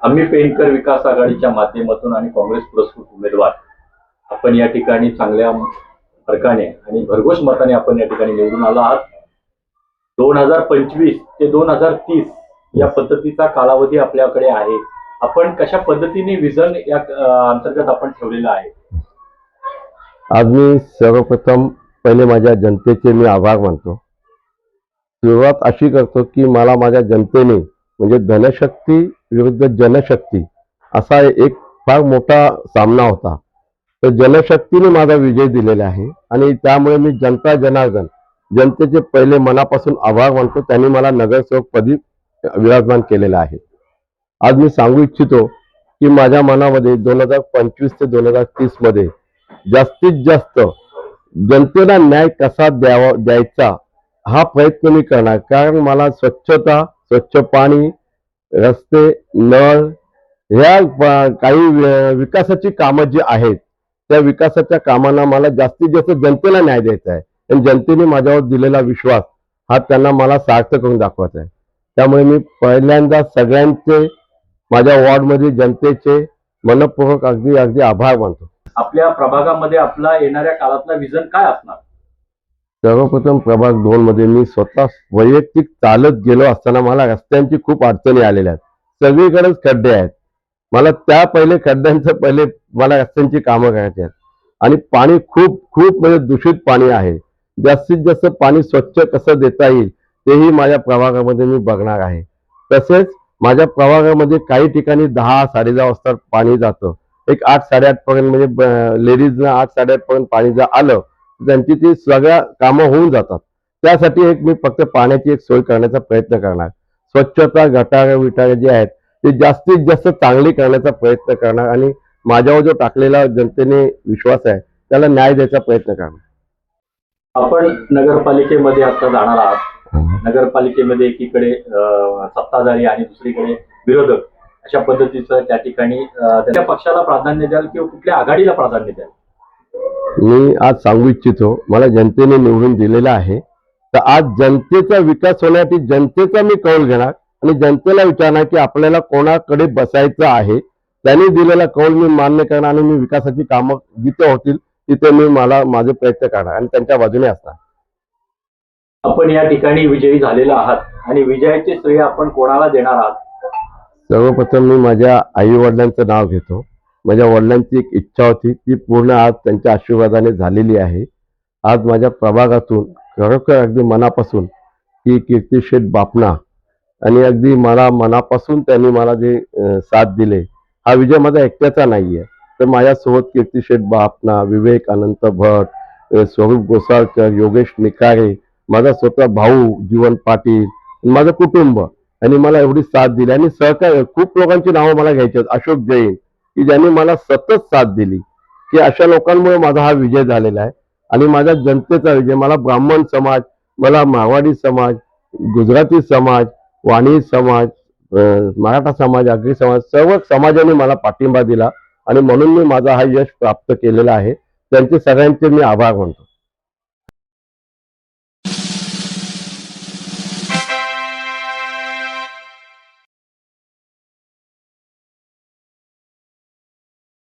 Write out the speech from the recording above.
आम्ही पेंटर विकास आघाडीच्या माध्यमातून आणि काँग्रेस पुरस्कृत उमेदवार आपण या ठिकाणी चांगल्या फरकाने आणि भरघोस मताने आपण या ठिकाणी निवडून आलो आहात. 2025 ते 2030 या पद्धतीचा कालावधी आपल्याकडे आहे. आपण कशा पद्धतीने विजन या अंतर्गत आपण ठेवलेलं आहे? आज मी सर्वप्रथम पहिले माझ्या जनतेचे मी आभार मानतो. सुरुवात अशी करतो की मला माझ्या जनतेने म्हणजे धनशक्ती विरुद्ध जनशक्ती असा एक फार मोठा सामना होता. तर जनशक्तीने माझा विजय दिलेला आहे आणि त्यामुळे मी जनता जनार्दन जनतेचे पहिले मनापासून आभार मानतो. त्यांनी मला नगरसेवक पदी विराजमान केलेला आहे. आज मी सांगू इच्छितो की माझ्या मनामध्ये 2025 ते 2030 मध्ये जास्तीत जास्त जनतेला न्याय कसा द्यायचा हा प्रयत्न मी करणार. कारण मला स्वच्छता, स्वच्छ पाणी, रस्ते, नळ ह्या काही विकासाची कामं जी आहेत त्या विकासाच्या कामांना मला जास्तीत जास्त जनतेला न्याय द्यायचा आहे आणि जनतेने माझ्यावर दिलेला विश्वास हा त्यांना मला सार्थ करून दाखवायचा आहे. त्यामुळे मी पहिल्यांदा सगळ्यांचे माझ्या वॉर्डमध्ये जनतेचे मनपूर्वक अगदी आभार मानतो. आपल्या प्रभागामध्ये आपला येणाऱ्या काळातला विजन काय असणार? सर्वप्रथम प्रभाग 2 मध्ये मी स्वतः वैयक्तिक चालत गेलो असताना मला रस्त्यांची खूप अडचणी आलेल्या आहेत. सगळीकडेच खड्डे आहेत. मला मला रस्त्यांची कामं करायची आहेत आणि पाणी खूप म्हणजे दूषित पाणी आहे. जास्तीत जास्त पाणी स्वच्छ कसं देता येईल तेही माझ्या प्रभागामध्ये मी बघणार आहे. तसेच माझ्या प्रभागामध्ये काही ठिकाणी 10-10:30 वाजता पाणी जातं. एक 8-8:30 पर्यंत म्हणजे लेडीजना 8-8:30 पर्यंत पाणी जर आलं त्यांची ती सगळ्या कामं होऊन जातात. त्यासाठी एक मी फक्त पाण्याची एक सोय करण्याचा प्रयत्न करणार. स्वच्छता, गटारे जे आहेत ते जास्तीत जास्त चांगली करण्याचा प्रयत्न करणार आणि माझ्यावर जो टाकलेला जनतेने विश्वास आहे त्याला न्याय द्यायचा प्रयत्न करणार. आपण नगरपालिकेमध्ये आता जाणार आहात. नगरपालिकेमध्ये एकीकडे सत्ताधारी आणि दुसरीकडे विरोधक अशा पद्धतीचं त्या ठिकाणी त्या पक्षाला प्राधान्य द्याल किंवा कुठल्या आघाडीला प्राधान्य द्याल? मी आज सांगू इच्छितो मला जनतेने निवडून दिलेला आहे. तर आज जनतेचा विकास होण्यासाठी जनतेचा मी कौल घेणार आणि जनतेला विचारणार की आपल्याला कोणाकडे बसायचं आहे. त्यांनी दिलेला कौल मी मान्य करणार आणि मी विकासाची कामं जिथे होतील तिथे मी माझे प्रयत्न करणार आणि त्यांच्या बाजूने असणार. आपण या ठिकाणी विजयी झालेला आहात आणि विजयाचे श्रेय आपण कोणाला देणार आहात? सर्वप्रथम मी माझ्या आई वडिलांचं नाव घेतो. माझ्या वडिलांची एक इच्छा होती ती पूर्ण आज त्यांच्या आशीर्वादाने झालेली आहे. आज माझ्या प्रभागातून खरोखर अगदी मनापासून की कीर्तिशेठ बापना आणि अगदी मला मनापासून त्यांनी मला जे साथ दिले हा विजय माझा एकट्याचा नाहीये. तर माझ्यासोबत कीर्तिशेठ बापना, विवेक अनंत भट, स्वरूप गोसाळकर, योगेश निकारे, माझा स्वतः भाऊ जीवन पाटील, माझं कुटुंब आणि मला एवढी साथ दिली आणि सहकार्य खूप लोकांची नावं मला घ्यायची आहेत. अशोक जैन की ज्यांनी मला सतत साथ दिली की अशा लोकांमुळे माझा हा विजय झालेला आहे आणि माझ्या जनतेचा विजय. मला ब्राह्मण समाज, मला मारवाडी समाज, गुजराती समाज, वाणी समाज, मराठा समाज, आगरी समाज सर्व समाजाने मला पाठिंबा दिला आणि म्हणून मी माझा हा यश प्राप्त केलेला आहे. त्यांचे सगळ्यांचे मी आभार मानतो.